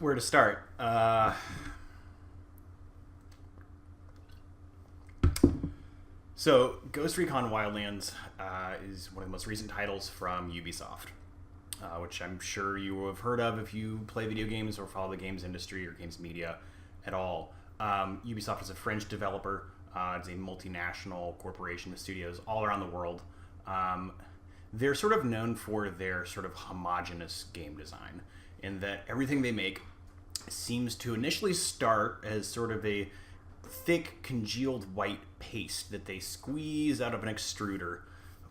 Where to start? So, Ghost Recon Wildlands is one of the most recent titles from Ubisoft, which I'm sure you will have heard of if you play video games or follow the games industry or games media at all. Ubisoft is a French developer. It's a multinational corporation with studios all around the world. They're sort of known for their sort of homogenous game design, in that everything they make seems to initially start as sort of a thick, congealed white paste that they squeeze out of an extruder,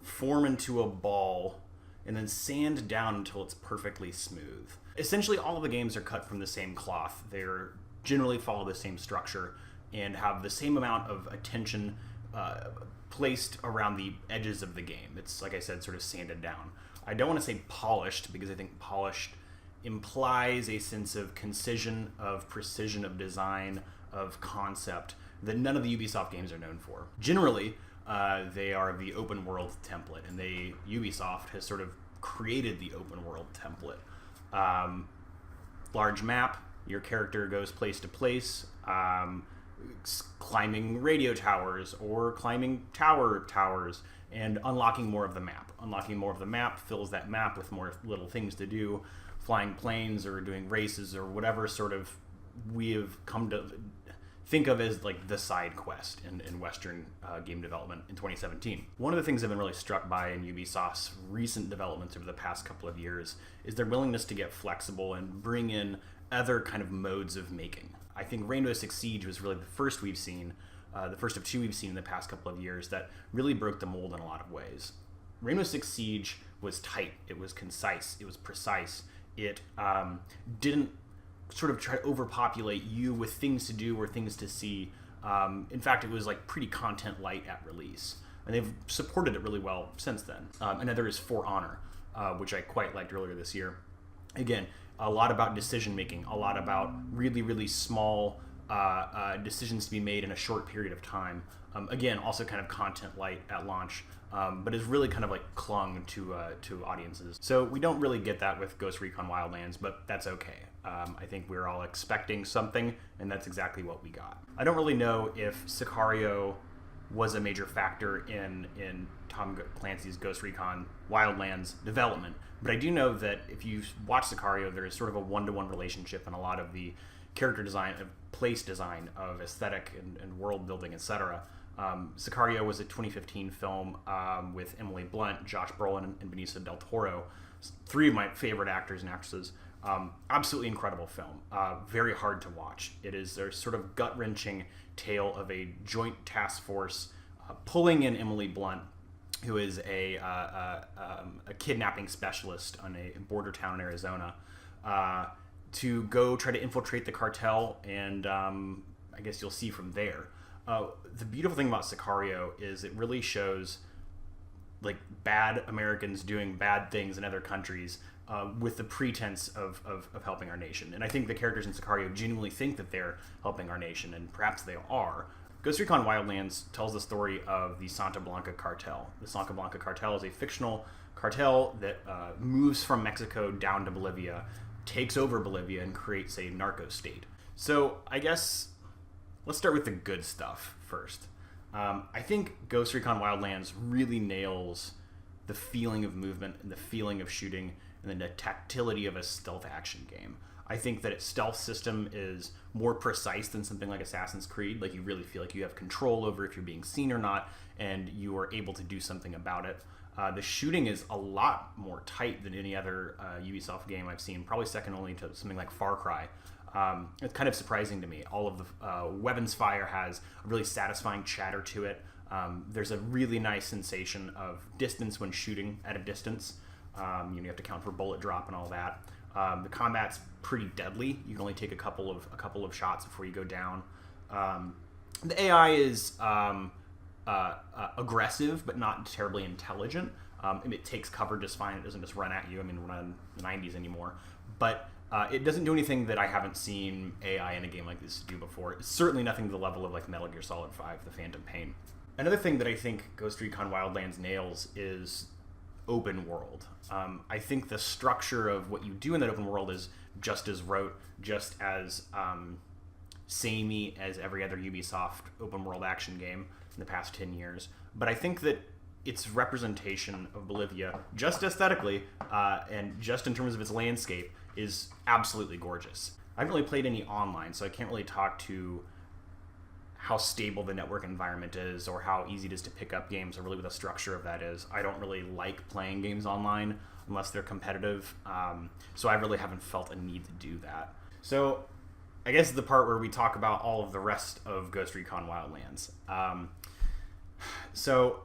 form into a ball, and then sand down until it's perfectly smooth. Essentially, all of the games are cut from the same cloth. They're generally follow the same structure and have the same amount of attention placed around the edges of the game. It's, like I said, sort of sanded down. I don't want to say polished, because I think polished implies a sense of concision, of precision of design, of concept that none of the Ubisoft games are known for. Generally, they are the open world template, and Ubisoft has sort of created the open world template. Large map, your character goes place to place, climbing radio towers or climbing towers and unlocking more of the map. Unlocking more of the map fills that map with more little things to do, flying planes or doing races or whatever sort of we have come to think of as like the side quest in Western game development in 2017. One of the things I've been really struck by in Ubisoft's recent developments over the past couple of years is their willingness to get flexible and bring in other kind of modes of making. I think Rainbow Six Siege was really the first we've seen, the first of two we've seen in the past couple of years that really broke the mold in a lot of ways. Rainbow Six Siege was tight, it was concise, it was precise, it didn't sort of try to overpopulate you with things to do or things to see. In fact, it was like pretty content light at release, and they've supported it really well since then. Another is For Honor, which I quite liked earlier this year. Again, a lot about decision making, a lot about really, really small decisions to be made in a short period of time. Again, also kind of content light at launch, but is really kind of like clung to audiences. So we don't really get that with Ghost Recon Wildlands, but that's okay. I think we're all expecting something, and that's exactly what we got. I don't really know if Sicario was a major factor in Tom Clancy's Ghost Recon Wildlands development, but I do know that if you watch Sicario, there is sort of a one-to-one relationship in a lot of the character design, of place design, of aesthetic and world building, etc. Sicario was a 2015 film with Emily Blunt, Josh Brolin, and Benicio del Toro, three of my favorite actors and actresses. Absolutely incredible film. Very hard to watch. It is a sort of gut-wrenching tale of a joint task force pulling in Emily Blunt, who is a kidnapping specialist on a border town in Arizona, to go try to infiltrate the cartel, and I guess you'll see from there. The beautiful thing about Sicario is it really shows like bad Americans doing bad things in other countries with the pretense of helping our nation. And I think the characters in Sicario genuinely think that they're helping our nation, and perhaps they are. Ghost Recon Wildlands tells the story of the Santa Blanca cartel. The Santa Blanca cartel is a fictional cartel that moves from Mexico down to Bolivia, takes over Bolivia, and creates a narco state. So I guess let's start with the good stuff first. I think Ghost Recon Wildlands really nails the feeling of movement and the feeling of shooting and then the tactility of a stealth action game. I think that its stealth system is more precise than something like Assassin's Creed. Like, you really feel like you have control over if you're being seen or not, and you are able to do something about it. The shooting is a lot more tight than any other Ubisoft game I've seen, probably second only to something like Far Cry. It's kind of surprising to me. All of the weapons fire has a really satisfying chatter to it. There's a really nice sensation of distance when shooting at a distance. You have to count for bullet drop and all that. The combat's pretty deadly. You can only take a couple of shots before you go down. The AI is aggressive, but not terribly intelligent. It takes cover just fine. It doesn't just run at you. I mean, we're not in the 90s anymore. But it doesn't do anything that I haven't seen AI in a game like this do before. It's certainly nothing to the level of like Metal Gear Solid 5, The Phantom Pain. Another thing that I think Ghost Recon Wildlands nails is open world. I think the structure of what you do in that open world is just as rote, just as samey as every other Ubisoft open world action game in the past 10 years. But I think that its representation of Bolivia, just aesthetically and just in terms of its landscape, is absolutely gorgeous. I haven't really played any online, so I can't really talk to how stable the network environment is or how easy it is to pick up games or really what the structure of that is. I don't really like playing games online unless they're competitive, so I really haven't felt a need to do that. So I guess the part where we talk about all of the rest of Ghost Recon Wildlands. So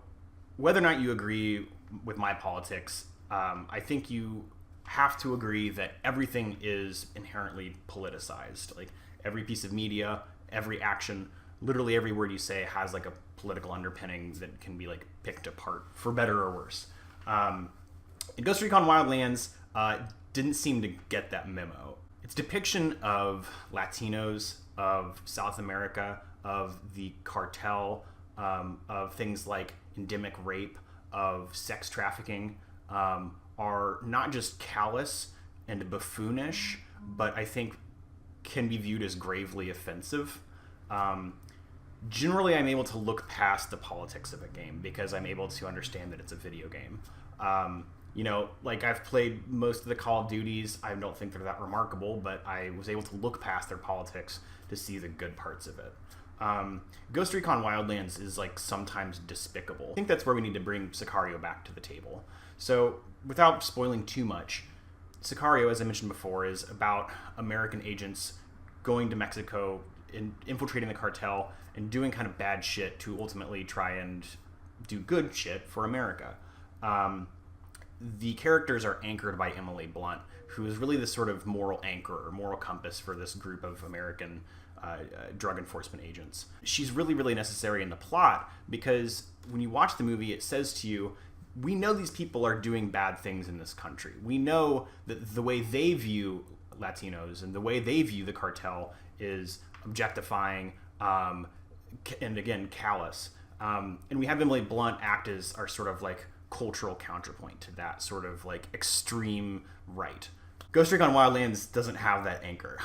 whether or not you agree with my politics, I think you have to agree that everything is inherently politicized. Like every piece of media, every action, literally every word you say has like a political underpinning that can be like picked apart for better or worse. And Ghost Recon Wildlands didn't seem to get that memo. Its depiction of Latinos, of South America, of the cartel, of things like endemic rape, of sex trafficking, are not just callous and buffoonish, but I think can be viewed as gravely offensive. Generally, I'm able to look past the politics of a game because I'm able to understand that it's a video game. Like I've played most of the Call of Duties. I don't think they're that remarkable, but I was able to look past their politics to see the good parts of it. Ghost Recon Wildlands is like sometimes despicable. I think that's where we need to bring Sicario back to the table. So without spoiling too much, Sicario, as I mentioned before, is about American agents going to Mexico and infiltrating the cartel and doing kind of bad shit to ultimately try and do good shit for America. The characters are anchored by Emily Blunt, who is really this sort of moral anchor or moral compass for this group of American drug enforcement agents. She's really, really necessary in the plot because when you watch the movie, it says to you, we know these people are doing bad things in this country. We know that the way they view Latinos and the way they view the cartel is objectifying and again, callous. And we have Emily Blunt act as our sort of like cultural counterpoint to that sort of like extreme right. Ghost Recon Wildlands doesn't have that anchor.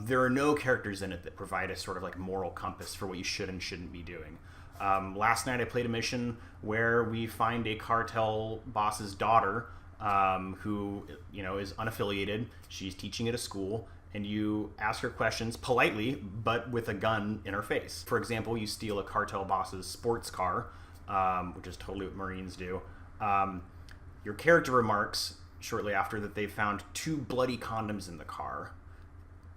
There are no characters in it that provide a sort of like moral compass for what you should and shouldn't be doing. Last night I played a mission where we find a cartel boss's daughter who, is unaffiliated. She's teaching at a school, and you ask her questions politely, but with a gun in her face. For example, you steal a cartel boss's sports car, which is totally what Marines do. Your character remarks shortly after that they found 2 bloody condoms in the car,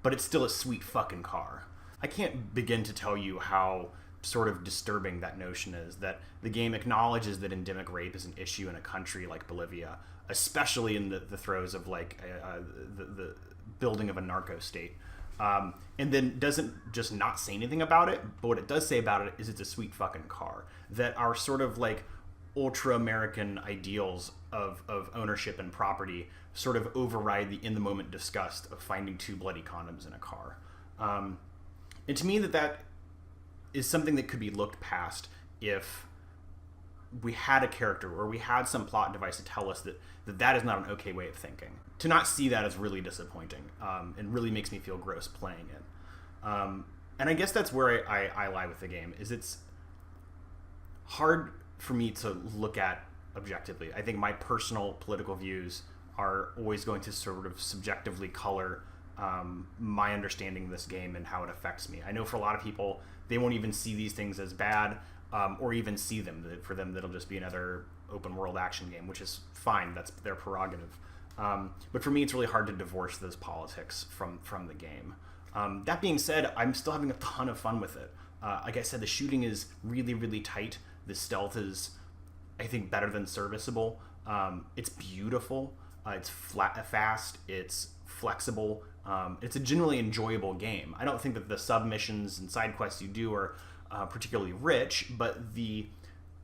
but it's still a sweet fucking car. I can't begin to tell you how sort of disturbing that notion is, that the game acknowledges that endemic rape is an issue in a country like Bolivia, especially in the throes of like the building of a narco state, and then doesn't just not say anything about it, but what it does say about it is it's a sweet fucking car. That our sort of like ultra-American ideals of ownership and property sort of override the in-the-moment disgust of finding 2 bloody condoms in a car. And to me that is something that could be looked past if we had a character or we had some plot device to tell us that is not an okay way of thinking. To not see that is really disappointing, and really makes me feel gross playing it. And I guess that's where I lie with the game, is it's hard for me to look at objectively. I think my personal political views are always going to sort of subjectively color my understanding of this game and how it affects me. I know for a lot of people, they won't even see these things as bad, or even see them. For them, that'll just be another open world action game, which is fine. That's their prerogative. But for me, it's really hard to divorce those politics from the game. That being said, I'm still having a ton of fun with it. Like I said, the shooting is really, really tight. The stealth is, I think, better than serviceable. It's beautiful. It's fast. It's flexible. It's a generally enjoyable game. I don't think that the submissions and side quests you do are particularly rich, but the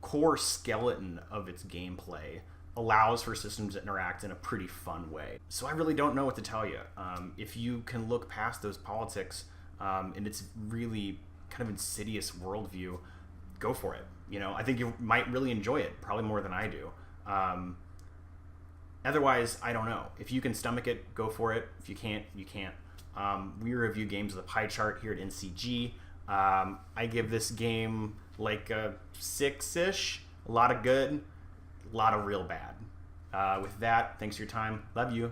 core skeleton of its gameplay allows for systems to interact in a pretty fun way. So I really don't know what to tell you. If you can look past those politics and its really kind of insidious worldview, go for it. I think you might really enjoy it, probably more than I do. Otherwise, I don't know. If you can stomach it, go for it. If you can't, you can't. We review games with a pie chart here at NCG. I give this game like a 6-ish. A lot of good, a lot of real bad. With that, thanks for your time. Love you.